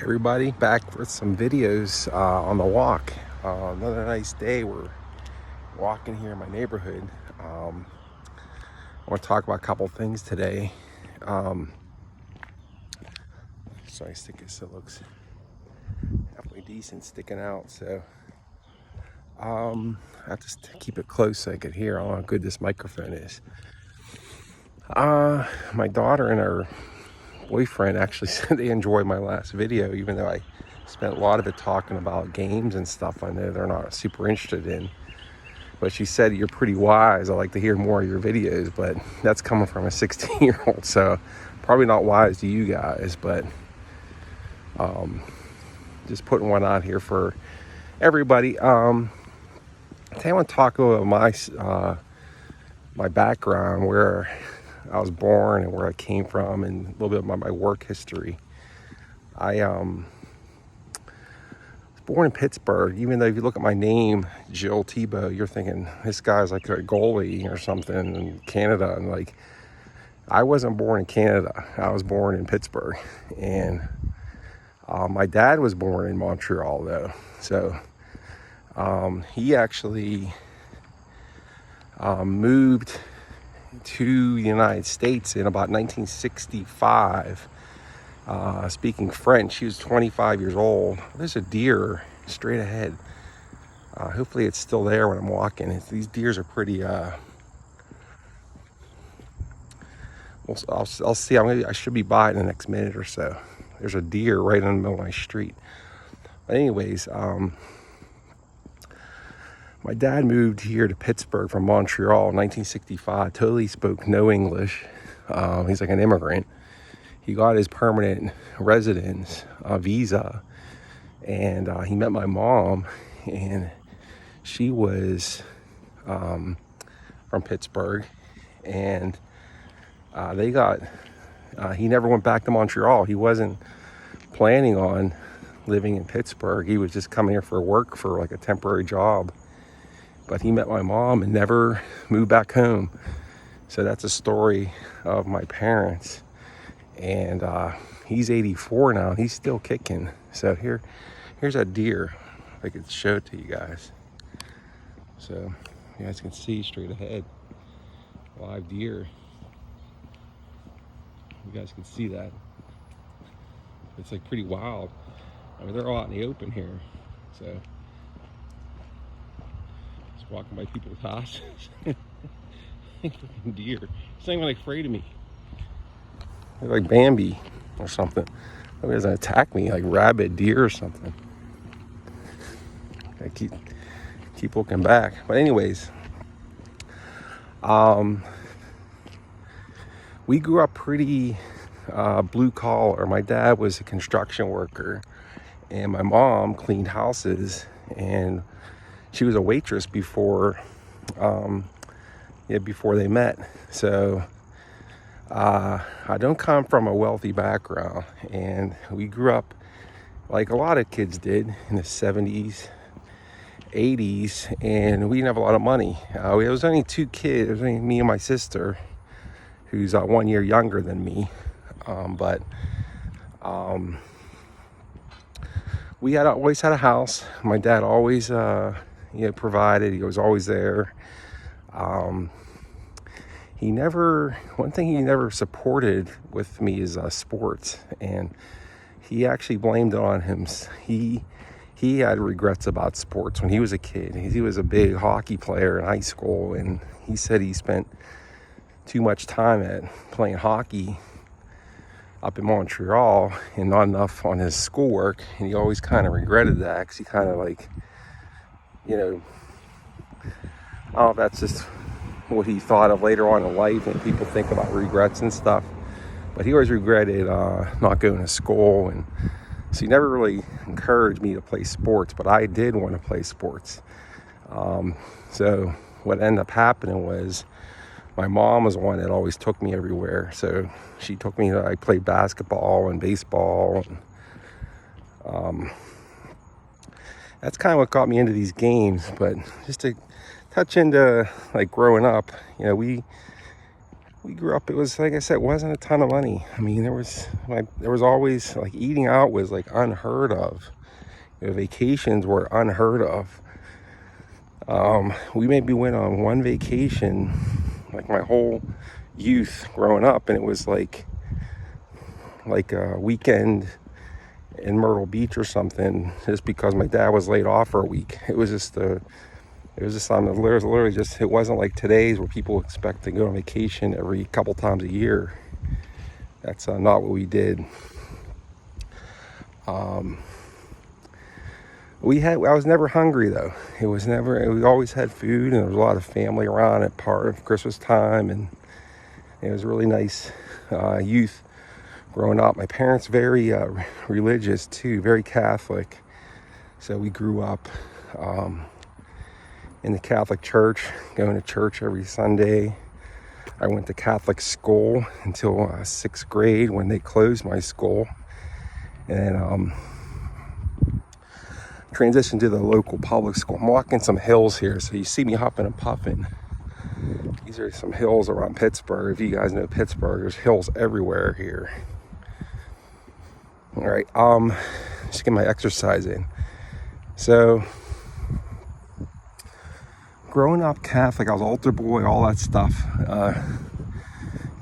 Everybody, back with some videos on the walk. Another nice day. We're walking here in my neighborhood. I want to talk about a couple things today. So I think it still looks definitely decent sticking out. So I have to keep it close so I could hear how good this microphone is. My daughter and her boyfriend actually said they enjoyed my last video, even though I spent a lot of it talking about games and stuff I know they're not super interested in. But she said, "You're pretty wise. I like to hear more of your videos." But that's coming from a 16-year-old, so probably not wise to you guys. But just putting one out here for everybody. I want to talk about my background, where I was born and where I came from, and a little bit about my work history. I born in Pittsburgh. Even though if you look at my name, Jill Tebow, you're thinking this guy's like a goalie or something in Canada. And like, I wasn't born in Canada. I was born in Pittsburgh. And my dad was born in Montreal, though. So he actually moved to the United States in about 1965. Speaking French. He was 25 years old. There's a deer straight ahead. Hopefully it's still there when I'm walking. These deers are pretty, I'll see. I should be by in the next minute or so. There's a deer right in the middle of my street. But anyways, my dad moved here to Pittsburgh from Montreal in 1965. Totally spoke no English. He's like an immigrant. He got his permanent residence visa, and he met my mom, and she was from Pittsburgh, and he never went back to Montreal. He wasn't planning on living in Pittsburgh. He was just coming here for work for like a temporary job, but he met my mom and never moved back home. So that's a story of my parents. And he's 84 now, and he's still kicking. So here's a deer. If I could show it to you guys. So you guys can see straight ahead, live deer. You guys can see that. It's like pretty wild. I mean, they're all out in the open here. So just walking by people's houses. Deer. It's not even like afraid of me. They're like Bambi or something. Maybe doesn't attack me like rabid deer or something. I keep looking back. But anyways, we grew up pretty blue collar. My dad was a construction worker, and my mom cleaned houses, and she was a waitress before they met. So I don't come from a wealthy background, and we grew up like a lot of kids did in the 70s, 80s, and we didn't have a lot of money. There was only two kids. It was only me and my sister, who's 1 year younger than me. We always had a house. My dad always provided. He was always there. One thing he never supported with me is sports, and he actually blamed it on him. He had regrets about sports when he was a kid. He was a big hockey player in high school, and he said he spent too much time at playing hockey up in Montreal and not enough on his schoolwork, and he always kind of regretted that, because he kind of like, I don't know if that's just what he thought of later on in life, and people think about regrets and stuff, but he always regretted not going to school. And so he never really encouraged me to play sports, but I did want to play sports. So what ended up happening was my mom was the one that always took me everywhere. So she took me I played basketball and baseball, and that's kind of what got me into these games. But just to touch into like growing up, we we grew up, it was, like I said, it wasn't a ton of money. I mean, there was always, like, eating out was like unheard of. Vacations were unheard of. We maybe went on one vacation, like my whole youth growing up, and it was like a weekend in Myrtle Beach or something, just because my dad was laid off for a week. It was just literally just, it wasn't like today's where people expect to go on vacation every couple times a year. That's not what we did. I was never hungry though. We always had food, and there was a lot of family around at part of Christmas time, and it was really nice youth growing up. My parents very religious too, very Catholic. So we grew up in the Catholic church, going to church every Sunday. I went to Catholic school until 6th grade, when they closed my school, and transitioned to the local public school. I'm walking some hills here, so you see me huffing and puffing. These are some hills around Pittsburgh. If you guys know Pittsburgh, there's hills everywhere here. All right, just get my exercise in. So, growing up Catholic, I was altar boy, all that stuff.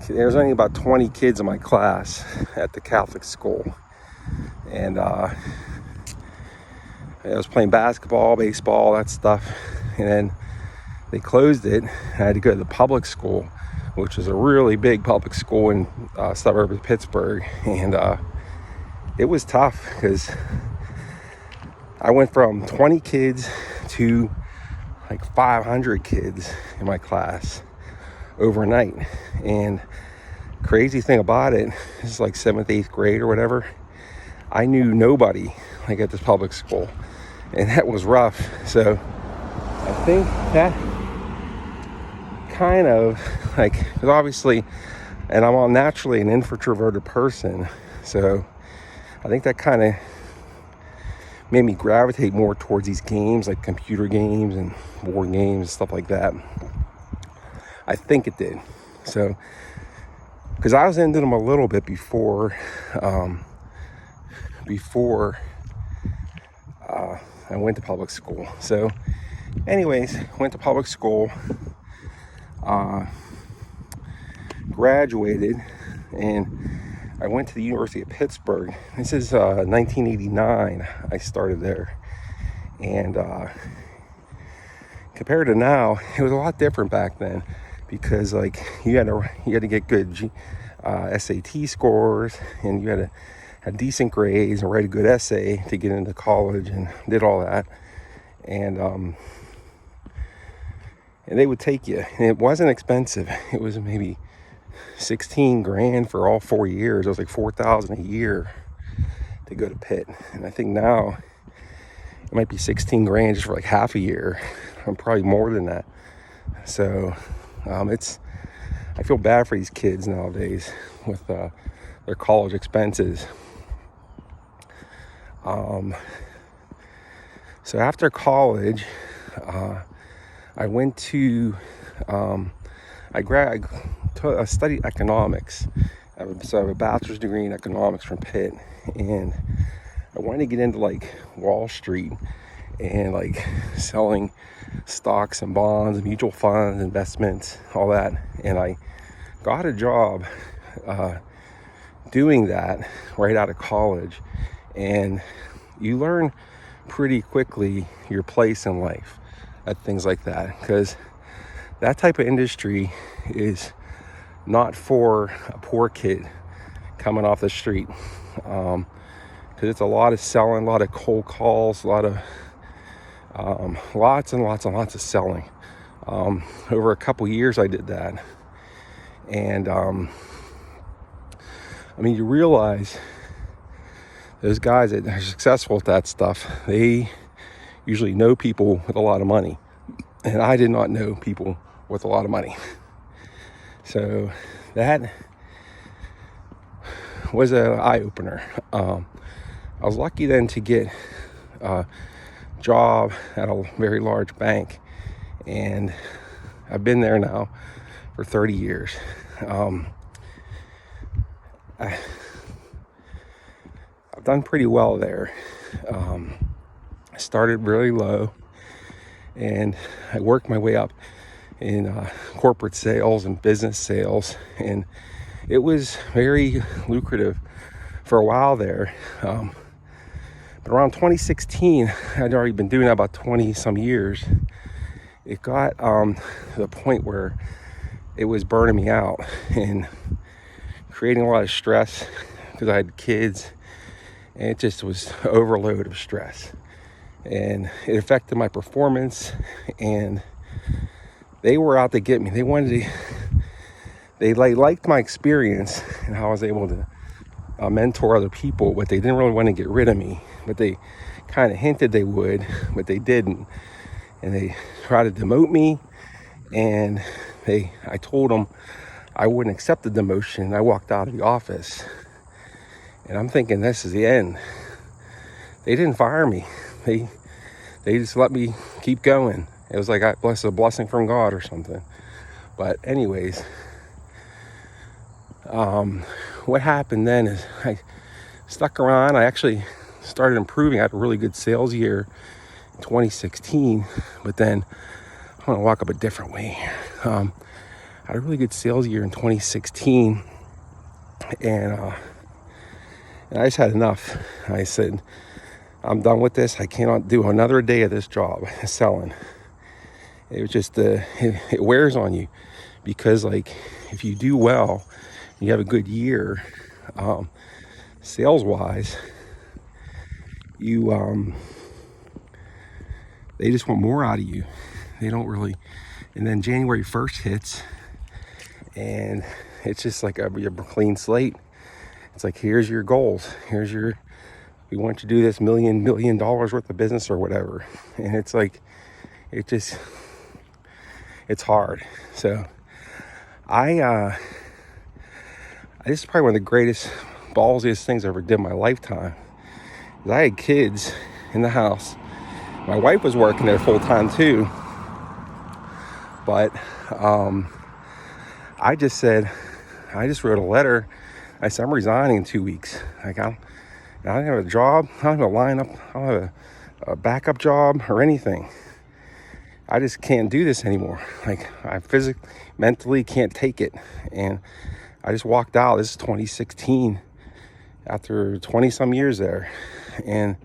There was only about 20 kids in my class at the Catholic school, and I was playing basketball, baseball, that stuff, and then they closed it. I had to go to the public school, which is a really big public school in suburb of Pittsburgh, and it was tough because I went from 20 kids to like 500 kids in my class overnight. And crazy thing about it, this is like 7th, 8th grade or whatever, I knew nobody like at this public school, and that was rough. So I think that kind of like, because obviously, and I'm all naturally an introverted person, so I think that kind of made me gravitate more towards these games, like computer games and board games and stuff like that. I think it did. So, because I was into them a little bit before I went to public school. So, anyways, went to public school, graduated, and I went to the University of Pittsburgh. This is 1989. I started there, and compared to now, it was a lot different back then, because like you had to get good SAT scores, and you had to have decent grades and write a good essay to get into college, and did all that, and they would take you, and it wasn't expensive. It was maybe 16 grand for all 4 years. It was like $4,000 a year to go to Pitt, and I think now it might be 16 grand just for like half a year. I'm probably more than that. So I feel bad for these kids nowadays with their college expenses. So after college, I went to I studied economics. So I have a bachelor's degree in economics from Pitt, and I wanted to get into like Wall Street and like selling stocks and bonds and mutual funds, investments, all that. And I got a job doing that right out of college, and you learn pretty quickly your place in life at things like that, because that type of industry is not for a poor kid coming off the street, because it's a lot of selling, a lot of cold calls, a lot of lots and lots and lots of selling. Over a couple years I did that, and I mean, you realize those guys that are successful at that stuff, they usually know people with a lot of money, and I did not know people with a lot of money. So that was an eye-opener. I was lucky then to get a job at a very large bank, and I've been there now for 30 years. I've done pretty well there. I started really low, and I worked my way up in corporate sales and business sales, and it was very lucrative for a while there. But around 2016, I'd already been doing that about 20 some years. It got to the point where it was burning me out and creating a lot of stress because I had kids, and it just was overload of stress, and it affected my performance. And they were out to get me. They liked my experience and how I was able to mentor other people, but they didn't really want to get rid of me. But they kind of hinted they would, but they didn't. And they tried to demote me, and I told them I wouldn't accept the demotion. I walked out of the office, and I'm thinking this is the end. They didn't fire me. They just let me keep going. It was like a blessing from God or something. But anyways, what happened then is I stuck around. I actually started improving. I had a really good sales year in 2016, but then I'm going to walk up a different way. I had a really good sales year in 2016, and I just had enough. I said, I'm done with this. I cannot do another day of this job selling. It was just, it wears on you, because like if you do well, you have a good year, sales wise, they just want more out of you. They don't really. And then January 1st hits, and it's just like a clean slate. It's like, here's your goals. We want you to do this $1 million worth of business or whatever. And it's like, it's hard. So this is probably one of the greatest, ballsiest things I ever did in my lifetime. I had kids in the house. My wife was working there full time too. But I just wrote a letter. I said, I'm resigning in 2 weeks. Like, I don't have a job. I don't have a lineup. I don't have a backup job or anything. I just can't do this anymore. Like, I physically, mentally can't take it. And I just walked out. This is 2016, after 20 some years there. And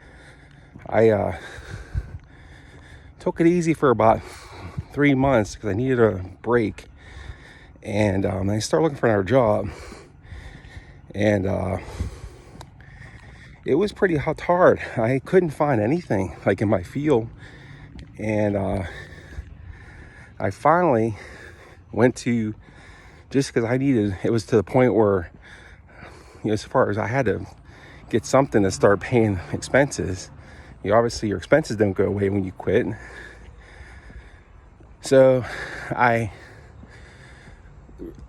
I took it easy for about 3 months because I needed a break. And I started looking for another job. And it was pretty hard. I couldn't find anything like in my field. And I finally went to, just because it was to the point where, as far as I had to get something to start paying expenses. Obviously your expenses don't go away when you quit. So I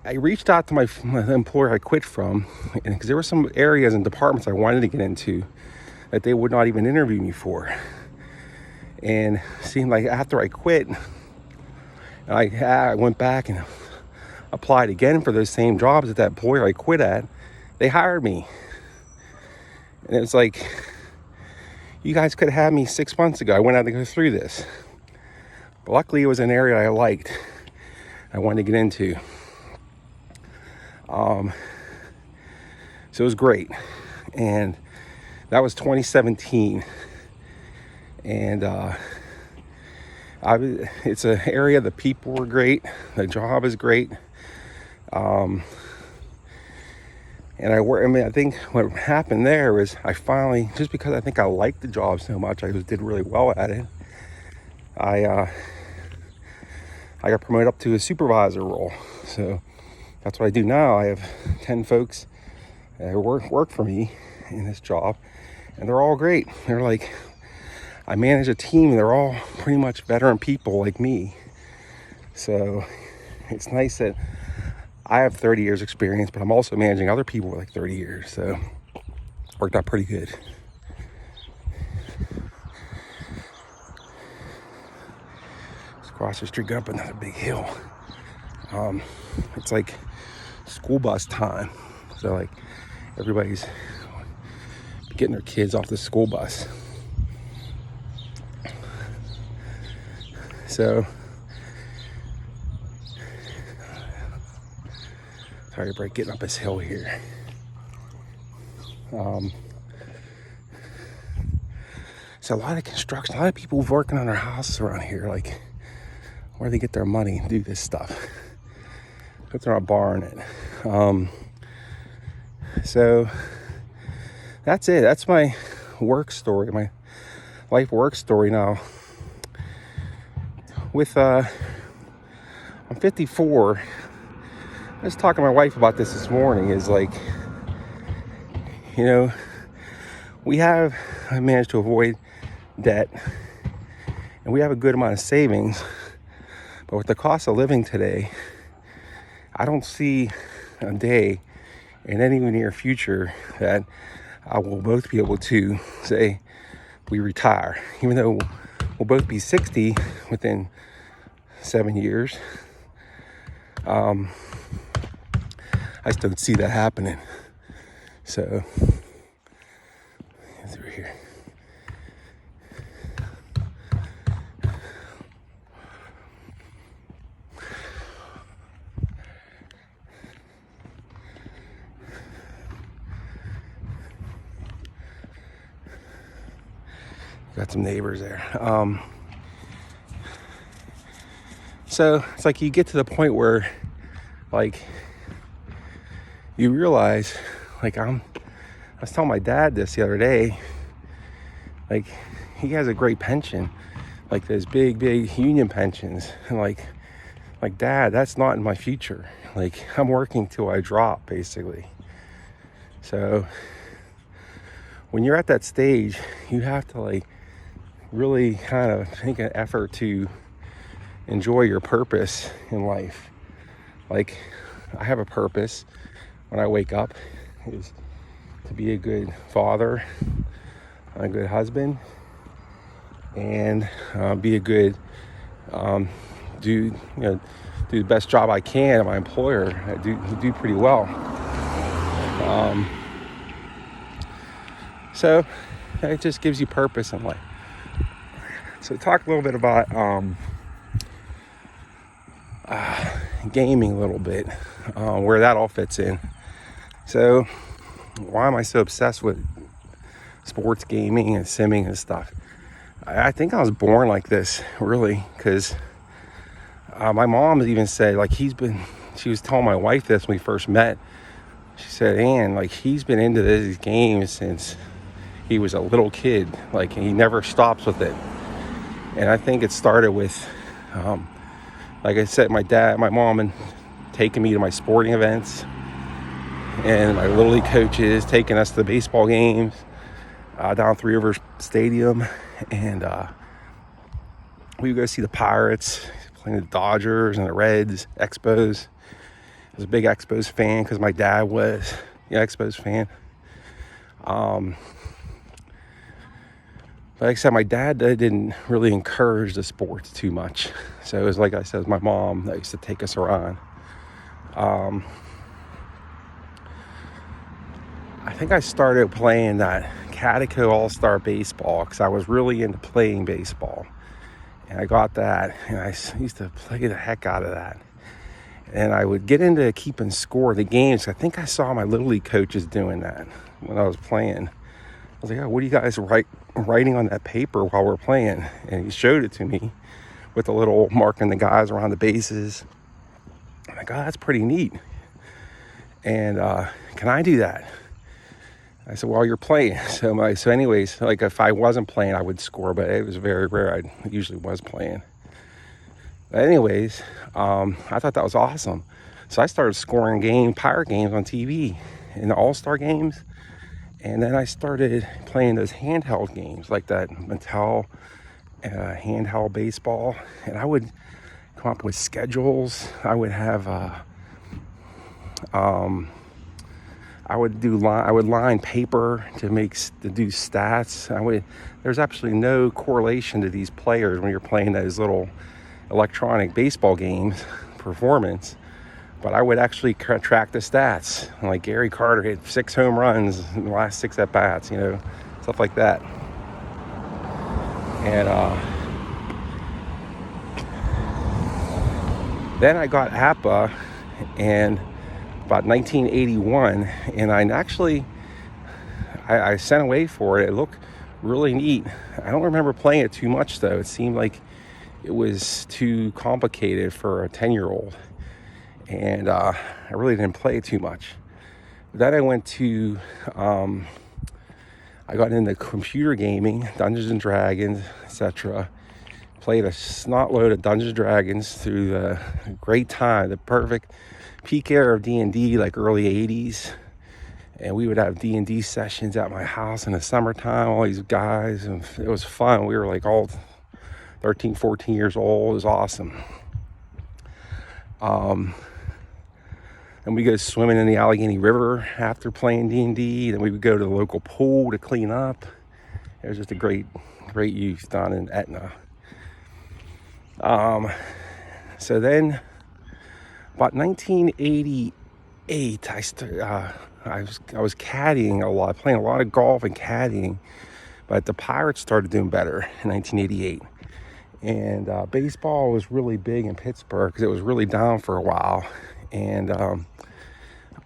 reached out to my employer I quit from, and because there were some areas and departments I wanted to get into that they would not even interview me for. And it seemed like after I quit, I went back and applied again for those same jobs at that employer I quit at. They hired me. And it was like, you guys could have had me 6 months ago. I went out to go through this. But luckily, it was an area I liked. I wanted to get into. So it was great. And that was 2017. And it's an area, the people were great. The job is great. And I think what happened there was I finally, just because I think I liked the job so much, I did really well at it. I got promoted up to a supervisor role. So that's what I do now. I have 10 folks that work for me in this job, and they're all great. They're like, I manage a team, and they're all pretty much veteran people like me. So it's nice that I have 30 years experience, but I'm also managing other people with like 30 years. So it worked out pretty good. Just across the street, go up another big hill. It's like school bus time. So like everybody's getting their kids off the school bus. So sorry about getting up this hill here. So a lot of construction, a lot of people working on their houses around here, like where they get their money to do this stuff. But they're not borrowing it. So that's it. That's my work story, my life work story now. With I'm 54. I was talking to my wife about this morning. Is like, I managed to avoid debt, and we have a good amount of savings. But with the cost of living today, I don't see a day in any near future that I will both be able to say we retire, even though we'll both be 60 within 7 years. I just don't see that happening. So through here. Got some neighbors there. So it's like you get to the point where, like, you realize, like, I was telling my dad this the other day, like, he has a great pension, like those big union pensions, and like Dad, that's not in my future. Like, I'm working till I drop, basically. So when you're at that stage, you have to, like, really kind of make an effort to enjoy your purpose in life. Like, I have a purpose when I wake up, is to be a good father, a good husband, and be a good do the best job I can at my employer. I do pretty well. So it just gives you purpose in life. So talk a little bit about gaming a little bit, where that all fits in. So why am I so obsessed with sports gaming and simming and stuff? I think I was born like this, really, because my mom even said, like, she was telling my wife this when we first met. She said, Ann, like, he's been into these games since he was a little kid, like, he never stops with it. And I think it started with, like I said, my mom and taking me to my sporting events, and my Little League coaches taking us to the baseball games down Three Rivers Stadium, and we would go see the Pirates playing the Dodgers and the Reds, Expos. I was a big Expos fan because my dad was an Expos fan. But like I said, my dad didn't really encourage the sports too much. So it was, like I said, it was my mom that used to take us around. I think I started playing that Catico All-Star Baseball because I was really into playing baseball. And I got that, and I used to play the heck out of that. And I would get into keeping score of the games. I think I saw my Little League coaches doing that when I was playing. I was like, oh, what are you guys writing on that paper while we're playing? And he showed it to me with a little marking the guys around the bases. I'm like, oh, that's pretty neat. And can I do that? I said, well, you're playing. So anyways, like, if I wasn't playing, I would score, but it was very rare. I usually was playing. But anyways, I thought that was awesome. So I started scoring Pirate games on TV in the All-Star games. And then I started playing those handheld games, like that Mattel handheld baseball. And I would come up with schedules. I would have, I would line paper to do stats. There's absolutely no correlation to these players when you're playing those little electronic baseball games, performance. But I would actually track the stats. Like Gary Carter hit 6 home runs in the last 6 at bats, stuff like that. And then I got APBA and about 1981, and I sent away for it. It looked really neat. I don't remember playing it too much though. It seemed like it was too complicated for a 10-year-old, and I really didn't play it too much. Then I went to I got into computer gaming, Dungeons and Dragons, etc. Played a snot load of Dungeons and Dragons through the great time, the perfect peak era of D&D, like early 80s. And we would have D&D sessions at my house in the summertime, all these guys, and it was fun. We were like all 13, 14 years old. It was awesome. And we go swimming in the Allegheny River after playing D&D. Then we would go to the local pool to clean up. It was just a great youth down in Etna. So then, about 1988, I was caddying a lot, playing a lot of golf and caddying. But the Pirates started doing better in 1988. And baseball was really big in Pittsburgh because it was really down for a while. And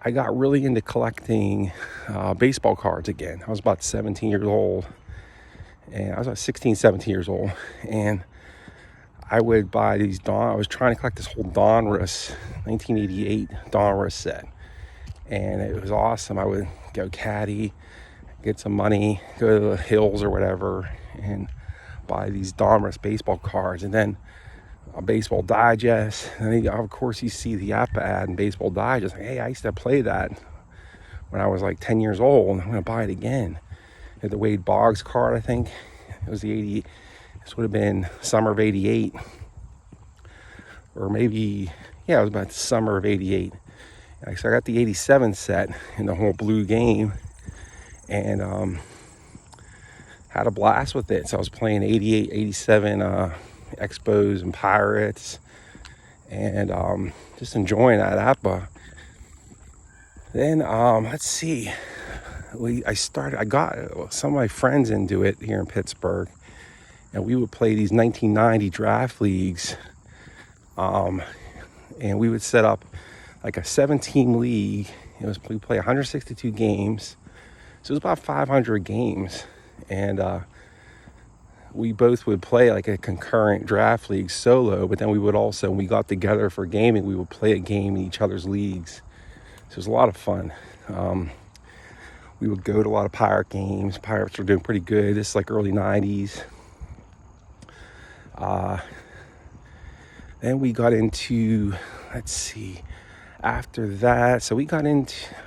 I got really into collecting baseball cards again. I was about 17 years old. And I was about 16, 17 years old. And I would buy these I was trying to collect this whole Donruss 1988 Donruss set. And it was awesome. I would go caddy, get some money, go to the hills or whatever, and buy these Donruss baseball cards. And then a Baseball Digest. And then, of course, you see the APBA ad in Baseball Digest. Like, hey, I used to play that when I was like 10 years old, and I'm going to buy it again. The Wade Boggs card, I think. It was the 80. This would have been summer of 88. Or maybe, it was about the summer of 88. So I got the 87 set in the whole blue game. And had a blast with it. So I was playing 88, 87 Expos and Pirates, and just enjoying that APBA. Then let's see, I got some of my friends into it here in Pittsburgh, and we would play these 1990 draft leagues, and we would set up like a 7-team league. We play 162 games, so it was about 500 games, and we both would play like a concurrent draft league solo, but then we would also, when we got together for gaming, we would play a game in each other's leagues. So it was a lot of fun. We would go to a lot of Pirate games. Pirates were doing pretty good. This is like early 90s. Then we got into, after that, so I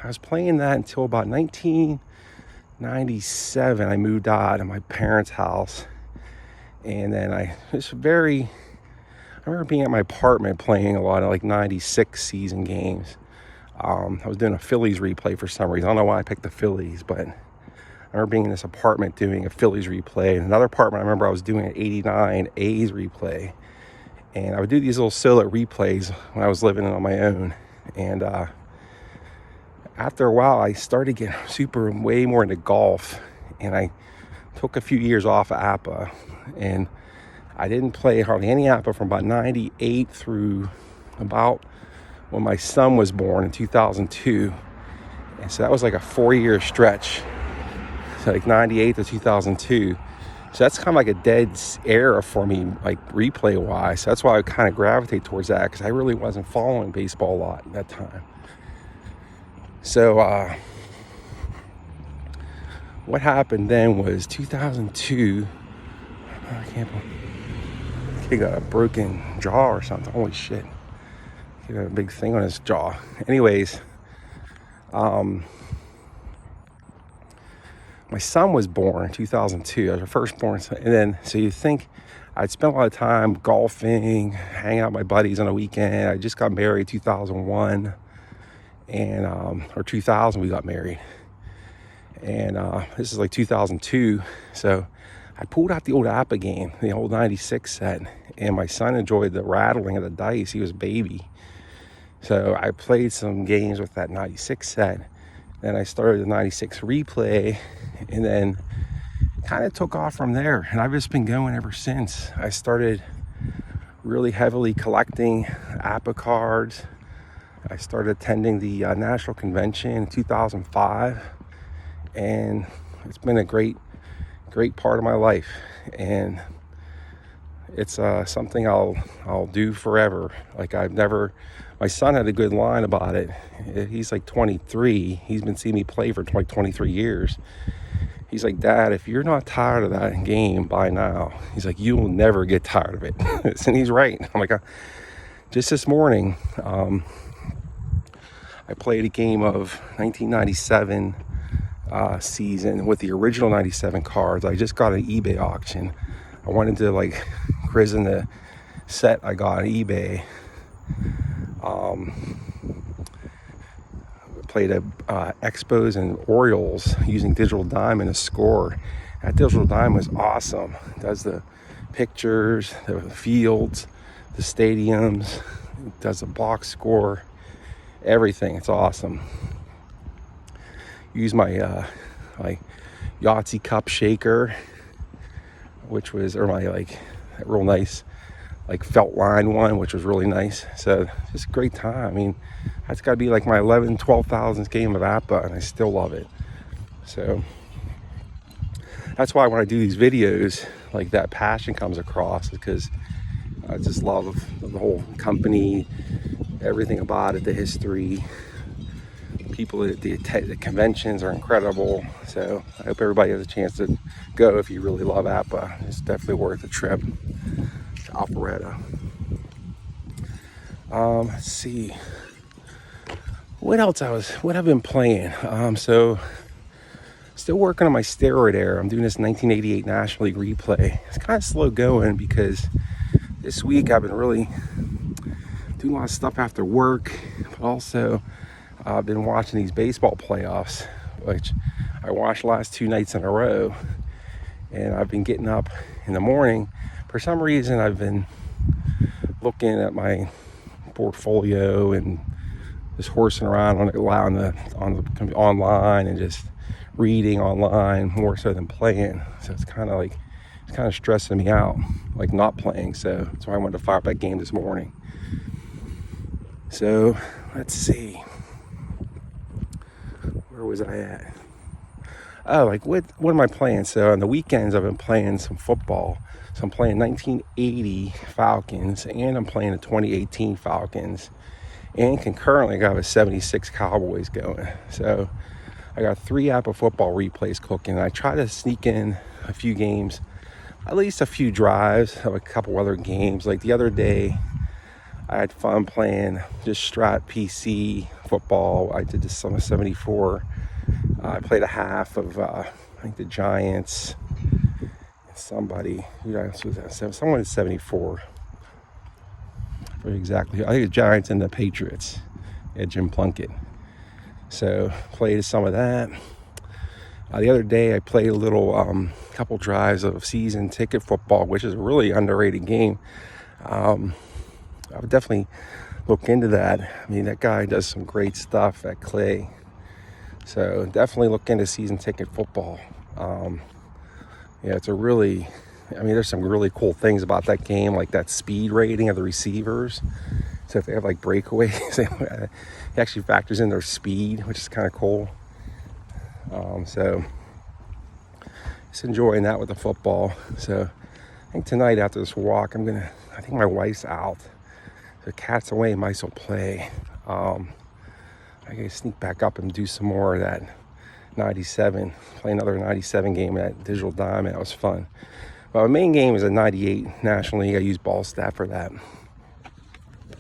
was playing that until about 1997. I moved out of my parents' house. And then I remember being at my apartment playing a lot of like 96 season games. I was doing a Phillies replay for some reason. I don't know why I picked the Phillies, but I remember being in this apartment doing a Phillies replay. In another apartment, I remember I was doing an 89 A's replay. And I would do these little solo replays when I was living on my own. And after a while, I started getting way more into golf. And I took a few years off of APBA. And I didn't play hardly any APBA from about 98 through about when my son was born in 2002. And so that was like a 4-year stretch. So like 98 to 2002. So that's kind of like a dead era for me, like replay wise. So that's why I kind of gravitate towards that, because I really wasn't following baseball a lot at that time. So what happened then was 2002. I can't believe he got a broken jaw or something. Holy shit. He got a big thing on his jaw. Anyways, my son was born in 2002. I was our firstborn son. And then, so you think I'd spent a lot of time golfing, hanging out with my buddies on a weekend. I just got married 2001. And, or 2000 we got married. And this is like 2002. So I pulled out the old APBA game, the old 96 set, and my son enjoyed the rattling of the dice. He was a baby. So I played some games with that 96 set. Then I started the 96 replay, and then kind of took off from there. And I've just been going ever since. I started really heavily collecting APBA cards. I started attending the National Convention in 2005, and it's been a great part of my life, and it's something I'll do forever. Like my son had a good line about it. He's like 23. He's been seeing me play for like 23 years. He's like, Dad, if you're not tired of that game by now, he's like, you will never get tired of it. And he's right. I'm like, just this morning, I played a game of 1997 season with the original 97 cards. I just got an eBay auction. I wanted to like christen the set I got on eBay. Played Expos and Orioles using Digital Diamond to score. That Digital Diamond was awesome. It does the pictures, the fields, the stadiums, it does the box score, everything. It's awesome. Use my Yahtzee cup shaker, which was, or my like real nice like felt line one, which was really nice. So just a great time. I mean, that's got to be like my 12,000th game of APBA, and I still love it. So that's why when I do these videos, like that passion comes across, because I just love the whole company, everything about it, the history. People at the conventions are incredible. So I hope everybody has a chance to go if you really love APBA. It's definitely worth a trip to Alpharetta. Let's see what I've been playing. So still working on my steroid era. I'm doing this 1988 National League replay. It's kind of slow going because this week I've been really doing a lot of stuff after work, but also I've been watching these baseball playoffs, which I watched last 2 nights in a row, and I've been getting up in the morning. For some reason, I've been looking at my portfolio and just horsing around on the online and just reading online more so than playing. So it's kind of stressing me out, like not playing. So that's why I wanted to fire up that game this morning. So let's see. Where was I at? Oh, like what am I playing? So on the weekends I've been playing some football. So I'm playing 1980 Falcons, and I'm playing the 2018 Falcons, and concurrently I got a 76 Cowboys going. So I got 3 APBA football replays cooking. I try to sneak in a few games, at least a few drives of a couple other games. Like the other day, I had fun playing just strat PC football. I did this on a 74. I played a half of, I think, the Giants. Somebody, who else was that? Someone in 74. Exactly. I think the Giants and the Patriots. Yeah, Jim Plunkett. So played some of that. The other day I played a little couple drives of season ticket football, which is a really underrated game. I would definitely look into that. I mean, that guy does some great stuff at Clay. So definitely look into season ticket football. Yeah, it's there's some really cool things about that game, like that speed rating of the receivers. So if they have like breakaways, it actually factors in their speed, which is kind of cool. So just enjoying that with the football. So I think tonight after this walk, I think my wife's out. The cat's away, mice will play. I gotta sneak back up and do some more of that 97, play another 97 game at Digital Diamond. That was fun. But my main game is a 98 National League. I use Ballstat for that.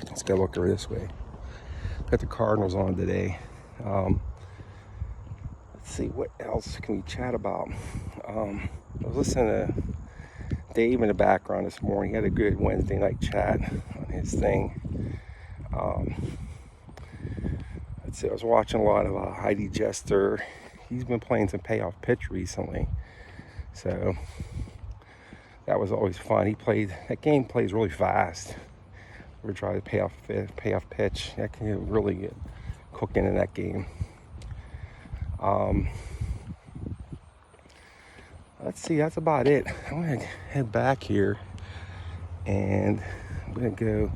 Let's go look over this way. Got the Cardinals on today. Let's see, what else can we chat about? I was listening to Dave in the background this morning. He had a good Wednesday night chat on his thing. Let's see, I was watching a lot of Heidi Jester. He's been playing some payoff pitch recently. So that was always fun. That game plays really fast. Ever try to payoff pitch? That can really get cooking in that game. Let's see, that's about it. I'm gonna head back here and I'm gonna go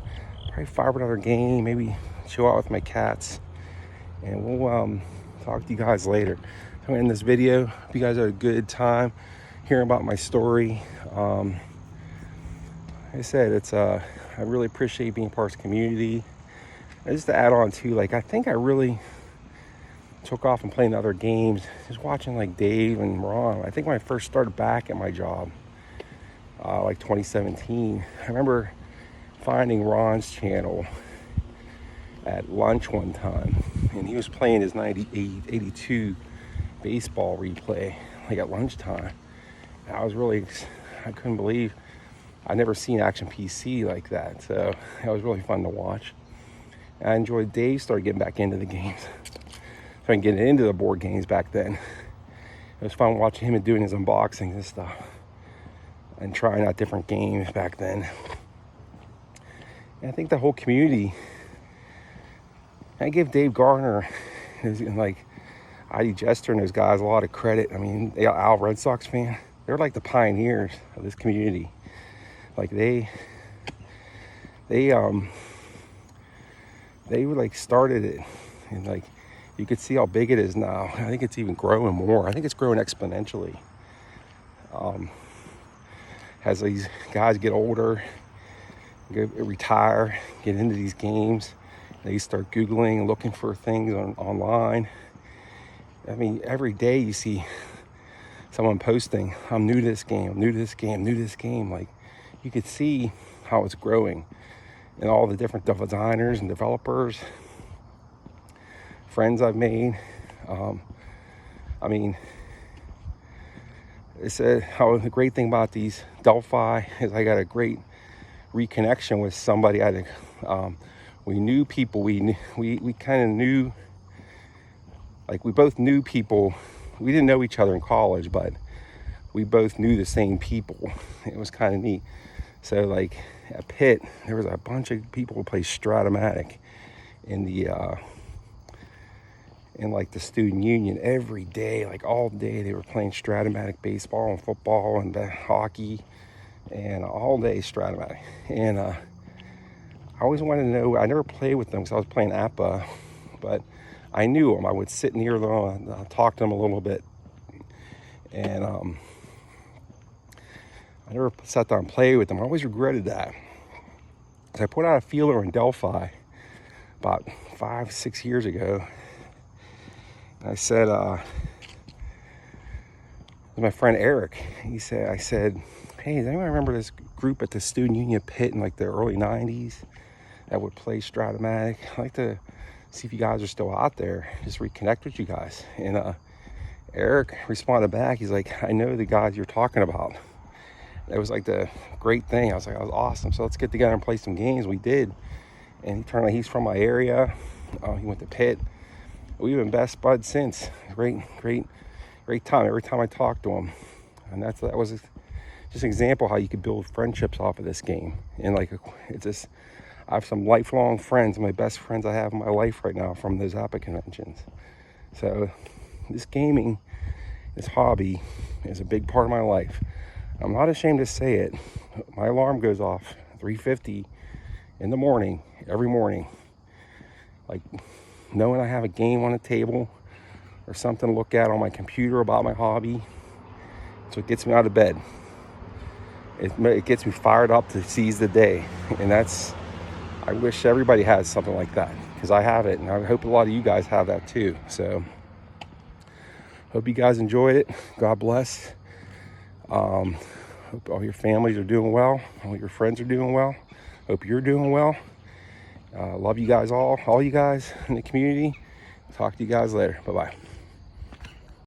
probably fire up another game, maybe chill out with my cats, and we'll talk to you guys later. I'm gonna end this video. Hope you guys had a good time hearing about my story. Like I said, it's I really appreciate being part of the community. And just to add on too, like I think I really took off and playing other games, just watching like Dave and Ron. I think when I first started back at my job, like 2017, I remember finding Ron's channel at lunch one time, and he was playing his 82 baseball replay like at lunchtime. And I couldn't believe I'd never seen Action PC like that, so that was really fun to watch. And I enjoyed Dave started getting back into the games. Trying to get into the board games back then. It was fun watching him and doing his unboxings and stuff, and trying out different games back then. And I think the whole community, I give Dave Gardner and like ID Jester and those guys a lot of credit. I mean, Al, Red Sox fan, they're like the pioneers of this community. Like they like started it, and like you could see how big it is now. I think it's even growing more. I think it's growing exponentially. As these guys get older, retire, get into these games, they start Googling and looking for things online. I mean, every day you see someone posting, I'm new to this game, I'm new to this game, I'm new to this game. Like, you could see how it's growing, and all the different designers and developers, friends I've made. I mean, they said how the great thing about these Delphi is I got a great reconnection with somebody. We knew people. We kind of knew, like we both knew people. We didn't know each other in college, but we both knew the same people. It was kind of neat. So like at Pitt, there was a bunch of people who played Stratomatic in the in like the student union every day, like all day they were playing Stratomatic baseball and football and hockey, and all day Stratomatic. And I always wanted to know, I never played with them because I was playing APBA, but I knew them. I would sit near them and talk to them a little bit. And I never sat down and played with them. I always regretted that. So I put out a feeler in Delphi about 5-6 years ago. I said, my friend Eric, I said, hey, does anyone remember this group at the Student Union Pitt in like the early 90s that would play Stratomatic? I'd like to see if you guys are still out there, just reconnect with you guys. And Eric responded back, he's like, I know the guys you're talking about. It was like the great thing. I was like, that was awesome. So let's get together and play some games. We did. And he turned out he's from my area. He went to Pitt. We've been best buds since. Great time. Every time I talk to him, and that was just an example how you could build friendships off of this game. And like, it's just, I have some lifelong friends, my best friends I have in my life right now from those APBA conventions. So this gaming, this hobby, is a big part of my life. I'm not ashamed to say it. My alarm goes off 3:50 in the morning, every morning. Like, knowing I have a game on the table or something to look at on my computer about my hobby, so it gets me out of bed. It gets me fired up to seize the day. And I wish everybody has something like that, because I have it, and I hope a lot of you guys have that too. So hope you guys enjoyed it. God bless. Hope all your families are doing well, all your friends are doing well. Hope you're doing well. Love you guys all you guys in the community. Talk to you guys later. Bye-bye.